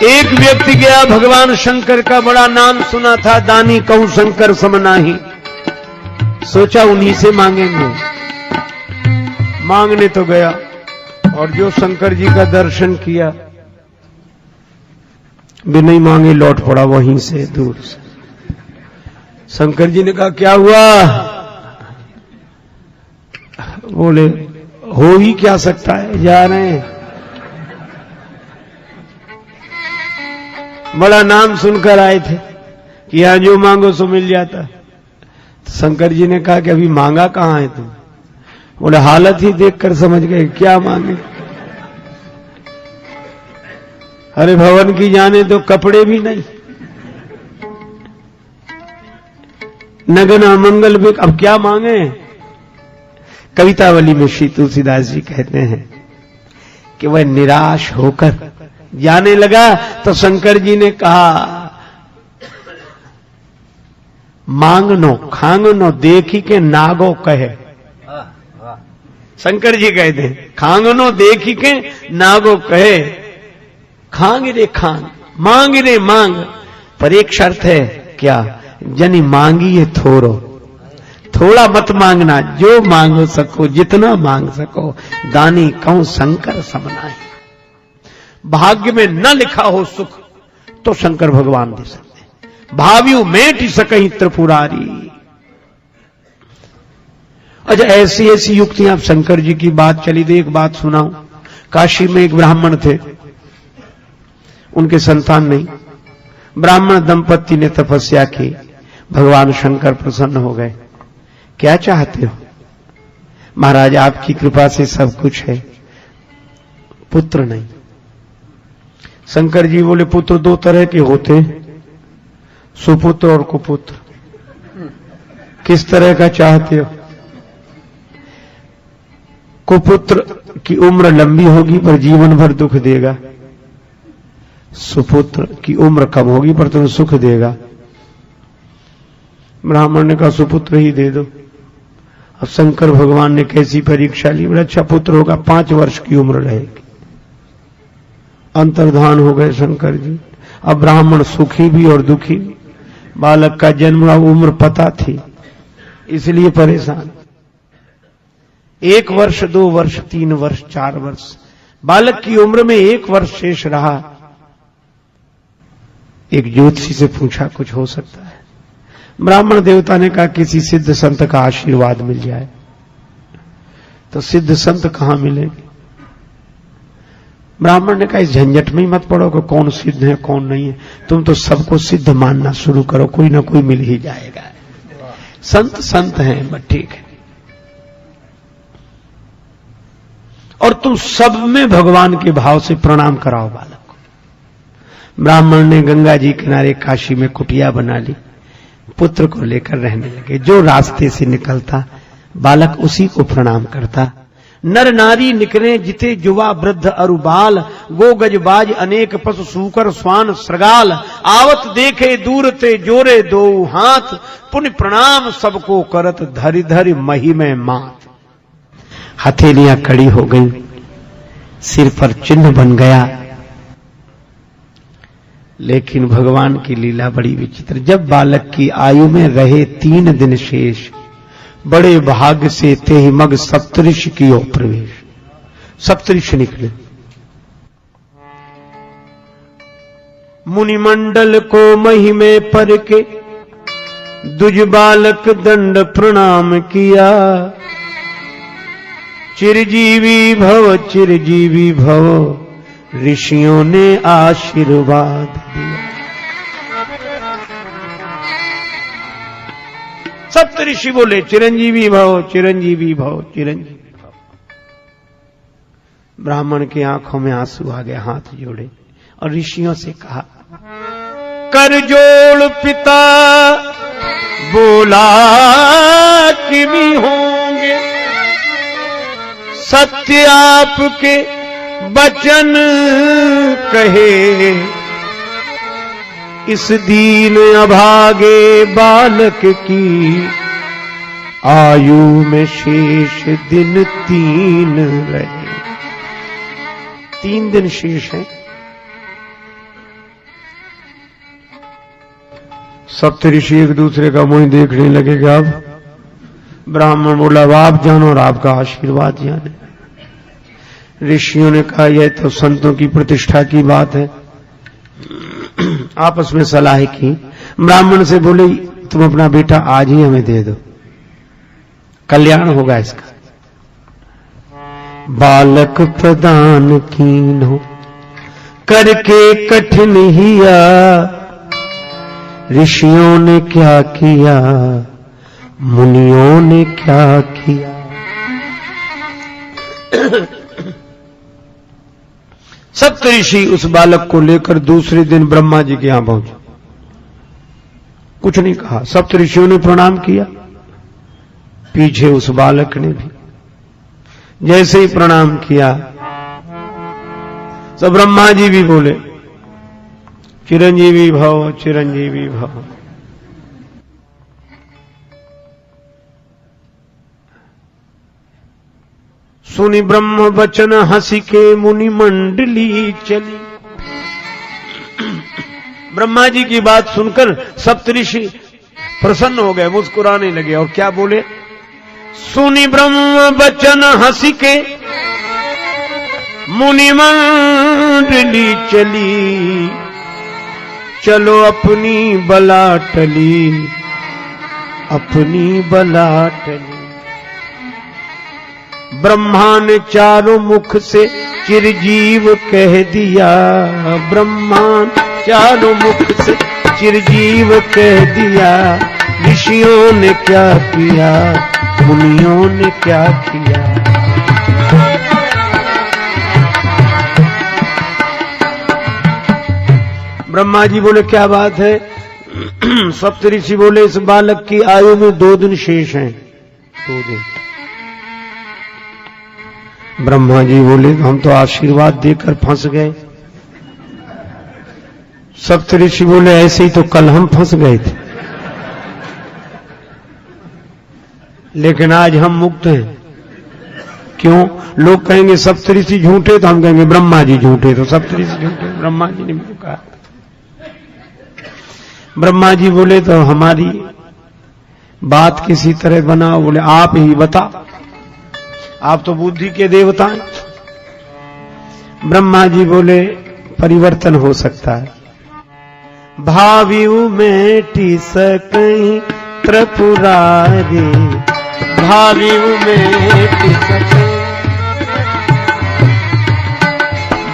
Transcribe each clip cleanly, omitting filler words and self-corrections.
एक व्यक्ति गया, भगवान शंकर का बड़ा नाम सुना था, दानी कहूं शंकर समनाही, सोचा उन्हीं से मांगेंगे। मांगने तो गया और जो शंकर जी का दर्शन किया, भी नहीं मांगे लौट पड़ा वहीं से दूर से। शंकर जी ने कहा क्या हुआ? बोले हो ही क्या सकता है, जा रहे हैं। बड़ा नाम सुनकर आए थे कि यहां जो मांगो सो मिल जाता। तो शंकर जी ने कहा कि अभी मांगा कहां है तुम? बोले हालत ही देखकर समझ गए क्या मांगे। अरे भवन की जाने तो कपड़े भी नहीं, नगन अमंगल भी, अब क्या मांगे? कवितावली में श्री तुलसीदास जी कहते हैं कि वह निराश होकर जाने लगा तो शंकर जी ने कहा मांगनो खांगनो देखी के नागो कहे। शंकर जी कहते हैं खांगनो देखी के नागो कहे, खांग रे खांग, मांग रे मांग, पर एक शर्त है क्या? जनी मांगी है थोड़ो, थोड़ा मत मांगना, जो मांग सको जितना मांग सको, दानी कहूं शंकर समनाही। भाग्य में न लिखा हो सुख तो शंकर भगवान दे सकते, भाव्यू मेट सकहीं त्रिपुरारी। अच्छा ऐसी ऐसी युक्तियां, शंकर जी की बात चली तो एक बात सुनाऊं। काशी में एक ब्राह्मण थे, उनके संतान नहीं, ब्राह्मण दंपति ने तपस्या की, भगवान शंकर प्रसन्न हो गए। क्या चाहते हो? महाराज आपकी कृपा से सब कुछ है, पुत्र नहीं। शंकर जी बोले पुत्र दो तरह के होते, सुपुत्र और कुपुत्र, किस तरह का चाहते हो? कुपुत्र की उम्र लंबी होगी पर जीवन भर दुख देगा, सुपुत्र की उम्र कम होगी पर तुम्हें सुख देगा। ब्राह्मण ने कहा सुपुत्र ही दे दो। अब शंकर भगवान ने कैसी परीक्षा ली, बड़ा अच्छा पुत्र होगा, 5 वर्ष की उम्र रहेगी। अंतर्धान हो गए शंकर जी। अब ब्राह्मण सुखी भी और दुखी भी, बालक का जन्म उम्र पता थी इसलिए परेशान। 1 वर्ष 2 वर्ष 3 वर्ष 4 वर्ष, बालक की उम्र में 1 वर्ष शेष रहा। एक ज्योतिषी से पूछा कुछ हो सकता है? ब्राह्मण देवता ने कहा किसी सिद्ध संत का आशीर्वाद मिल जाए। तो सिद्ध संत कहां मिलेंगे? ब्राह्मण ने कहा इस झंझट में ही मत पड़ो कि कौन सिद्ध है कौन नहीं है, तुम तो सबको सिद्ध मानना शुरू करो, कोई ना कोई मिल ही जाएगा। संत संत हैं बस ठीक है, और तुम सब में भगवान के भाव से प्रणाम कराओ बालक को। ब्राह्मण ने गंगा जी किनारे काशी में कुटिया बना ली, पुत्र को लेकर रहने लगे। जो रास्ते से निकलता बालक उसी को प्रणाम करता। नर नारी निकले जिते युवा वृद्ध अरुबाल, गो गजबाज अनेक पशु सूकर स्वान श्रगाल, आवत देखे दूर ते जोरे दो हाथ, पुण्य प्रणाम सबको करत धरि धरि महिमे मात। हथेलियां कड़ी हो गई, सिर पर चिन्ह बन गया। लेकिन भगवान की लीला बड़ी विचित्र। जब बालक की आयु में रहे 3 दिन शेष, बड़े भाग्य से ते ही मग सप्तऋषि की ओर प्रवेश। सप्तऋषि निकले, मुनिमंडल को महिमे पर के दुज बालक दंड प्रणाम किया। चिरजीवी भव ऋषियों ने आशीर्वाद दिया। सप्तऋषि बोले चिरंजीवी भव चिरंजीवी भव चिरंजीवी भव। ब्राह्मण की आंखों में आंसू आ गए, हाथ जोड़े और ऋषियों से कहा कर जोड़ पिता बोला किमी होंगे, सत्य आपके बचन कहे। इस दीन अभागे बालक की आयु में शेष दिन 3 रहे। 3 दिन शेष है। सप्तऋषि एक दूसरे का मुंह देखने लगे कि अब ब्राह्मण बोला आप जानो और आपका आशीर्वाद जाने। ऋषियों ने कहा यह तो संतों की प्रतिष्ठा की बात है। आपस में सलाह की। ब्राह्मण से बोले तुम अपना बेटा आज ही हमें दे दो, कल्याण होगा इसका। बालक प्रदान कीन्हो करके कठिन हिया, ऋषियों ने क्या किया मुनियों ने क्या किया। सप्तऋषि उस बालक को लेकर दूसरे दिन ब्रह्मा जी के यहां पहुंचे। कुछ नहीं कहा, सप्तऋषियों ने प्रणाम किया, पीछे उस बालक ने भी जैसे ही प्रणाम किया तो ब्रह्मा जी भी बोले चिरंजीवी भव चिरंजीवी भव। सुनि ब्रह्म वचन हंसी के मुनि मंडली चली। ब्रह्मा जी की बात सुनकर सप्तऋषि प्रसन्न हो गए, मुस्कुराने लगे और क्या बोले, सुनि ब्रह्म वचन हंसी के मुनि मंडली चली, चलो अपनी बला टली अपनी बला टली। ब्रह्मा ने चारों मुख से चिरजीव कह दिया, ब्रह्मा चारों मुख से चिरजीव कह दिया। ऋषियों ने क्या किया मुनियों ने क्या किया। ब्रह्मा जी बोले क्या बात है। सप्तऋषि बोले इस बालक की आयु में 2 दिन शेष हैं, 2 दिन। ब्रह्मा जी बोले हम तो आशीर्वाद देकर फंस गए। सप्तऋषि बोले ऐसे ही तो कल हम फंस गए थे, लेकिन आज हम मुक्त हैं। क्यों? लोग कहेंगे सप्तऋषि झूठे तो हम कहेंगे ब्रह्मा जी झूठे, तो सप्तऋषि झूठे ब्रह्मा जी ने मुझे कहा। ब्रह्मा जी बोले तो हमारी बात किसी तरह बनाओ। बोले आप ही बता, आप तो बुद्धि के देवता हैं। ब्रह्मा जी बोले परिवर्तन हो सकता है। भावियु मेटी सकई त्रिपुरारी, भावियु मेटी सकई,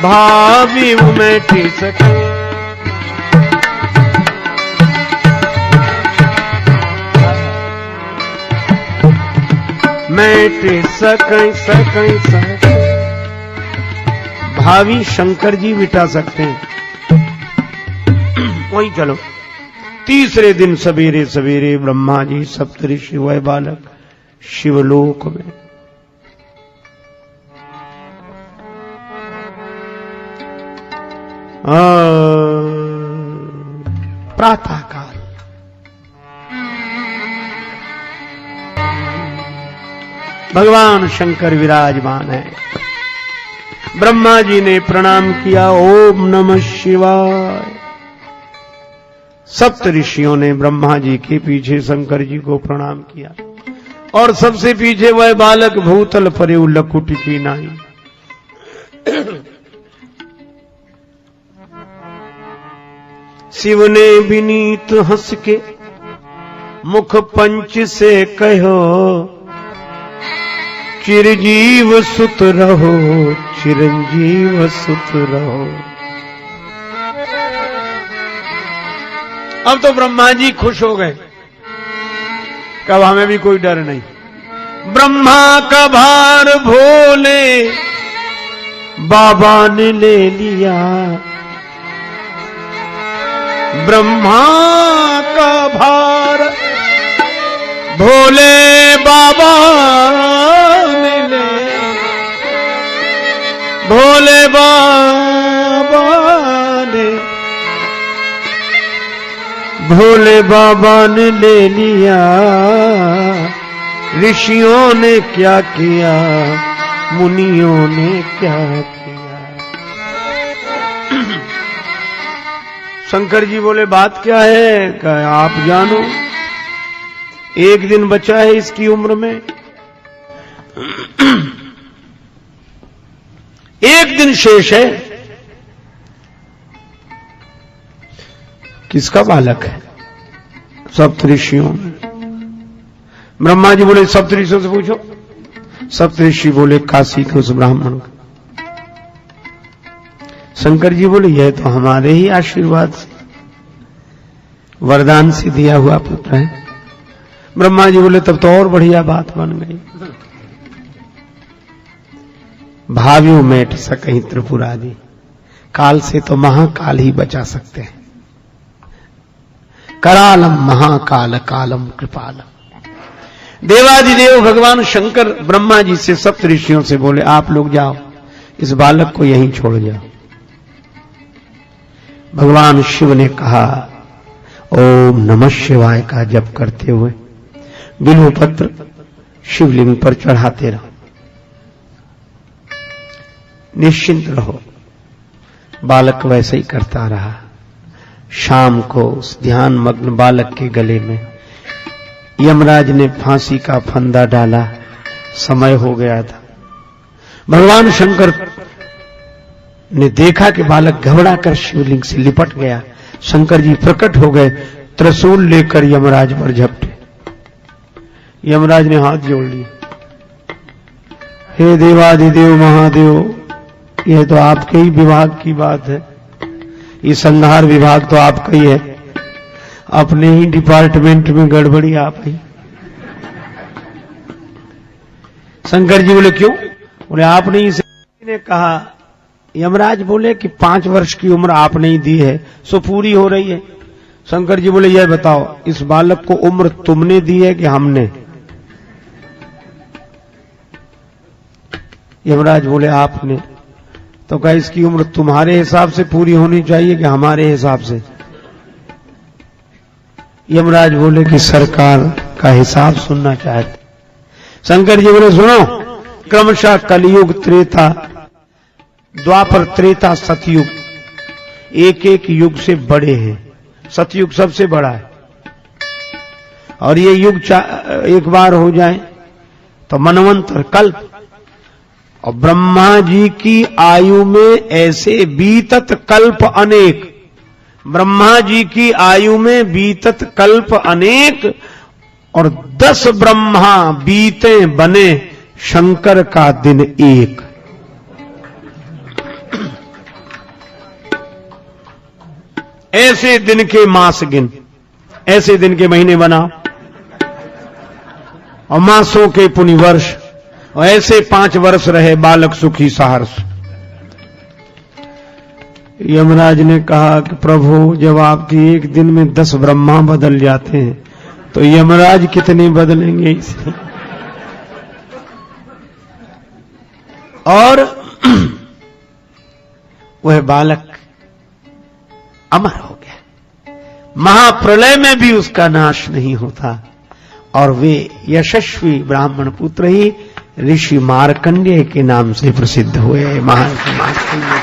भावियु मेटी सकई। मेटे सकई सकई सकई। भावी शंकर जी मिटा सकते हैं। वही चलो। तीसरे दिन सवेरे सवेरे ब्रह्मा जी सप्तऋषि वह बालक शिवलोक में। प्रातः काल भगवान शंकर विराजमान है। ब्रह्मा जी ने प्रणाम किया, ओम नमः शिवाय। सप्तऋषियों ने ब्रह्मा जी के पीछे शंकर जी को प्रणाम किया और सबसे पीछे वह बालक भूतल परे लकुट की नाई। शिव ने विनीत हंस के मुख पंच से कहो, चिरजीव सुत रहो चिरंजीव सुत रहो। अब तो ब्रह्मा जी खुश हो गए, कब हमें भी कोई डर नहीं। ब्रह्मा का भार भोले बाबा ने ले लिया, ब्रह्मा का भार भोले बाबा ने ले, भोले बाबा ने, भोले बाबा ने ले लिया। ऋषियों ने क्या किया मुनियों ने क्या किया। शंकर जी बोले बात क्या है? कहा आप जानो, एक दिन बचा है इसकी उम्र में, एक दिन शेष है। किसका बालक है? सप्तऋषियों में। ब्रह्मा जी बोले सप्तऋषियों से पूछो। सप्तऋषि बोले काशी के उस ब्राह्मण का। शंकर जी बोले यह तो हमारे ही आशीर्वाद से, वरदान से दिया हुआ पुत्र है। ब्रह्मा जी बोले तब तो और बढ़िया बात बन गई। भाव्यो मेट सकहीं त्रिपुरादि, काल से तो महाकाल ही बचा सकते हैं। करालम महाकाल कालम कृपालम। देवादिदेव भगवान शंकर ब्रह्मा जी से सप्तऋषियों से बोले आप लोग जाओ, इस बालक को यहीं छोड़ जाओ। भगवान शिव ने कहा ओम नमः शिवाय का जप करते हुए बिल्व पत्र शिवलिंग पर चढ़ाते रहो, निश्चिंत रहो। बालक वैसे ही करता रहा। शाम को उस ध्यान मग्न बालक के गले में यमराज ने फांसी का फंदा डाला। समय हो गया था। भगवान शंकर ने देखा कि बालक घबरा कर शिवलिंग से लिपट गया। शंकर जी प्रकट हो गए, त्रिशूल लेकर यमराज पर झपटे। यमराज ने हाथ जोड़ लिया, हे देवादिदेव महादेव, यह तो आपके ही विभाग की बात है, ये संहार विभाग तो आपका ही है, अपने ही डिपार्टमेंट में गड़बड़ी आप ही। शंकर जी बोले क्यों? बोले आपने इसे ने कहा। यमराज बोले कि 5 वर्ष की उम्र आपने ही दी है, सो पूरी हो रही है। शंकर जी बोले यह बताओ इस बालक को उम्र तुमने दी है कि हमने? यमराज बोले आपने। तो कहा इसकी उम्र तुम्हारे हिसाब से पूरी होनी चाहिए कि हमारे हिसाब से? यमराज बोले कि सरकार का हिसाब सुनना चाहते। शंकर जी बोले सुनो, क्रमशः कलयुग, त्रेता, द्वापर, त्रेता, सतयुग, एक एक युग से बड़े हैं। सतयुग सबसे बड़ा है, और ये युग एक बार हो जाए तो मनवंतर, कल्प। और ब्रह्मा जी की आयु में ऐसे बीतत कल्प अनेक, ब्रह्मा जी की आयु में बीतत कल्प अनेक, और 10 ब्रह्मा बीते बने शंकर का दिन एक। ऐसे दिन के मास गिन, ऐसे दिन के महीने बनाओ, और मासों के पुनि वर्ष, और ऐसे 5 वर्ष रहे बालक सुखी सहर्ष। यमराज ने कहा कि प्रभु जब आपके एक दिन में 10 ब्रह्मा बदल जाते हैं तो यमराज कितने बदलेंगे इसे? और वह बालक अमर हो गया। महाप्रलय में भी उसका नाश नहीं होता, और वे यशस्वी ब्राह्मण पुत्र ही ऋषि मार्कंडेय के नाम से प्रसिद्ध हुए। महान मार्कंडेय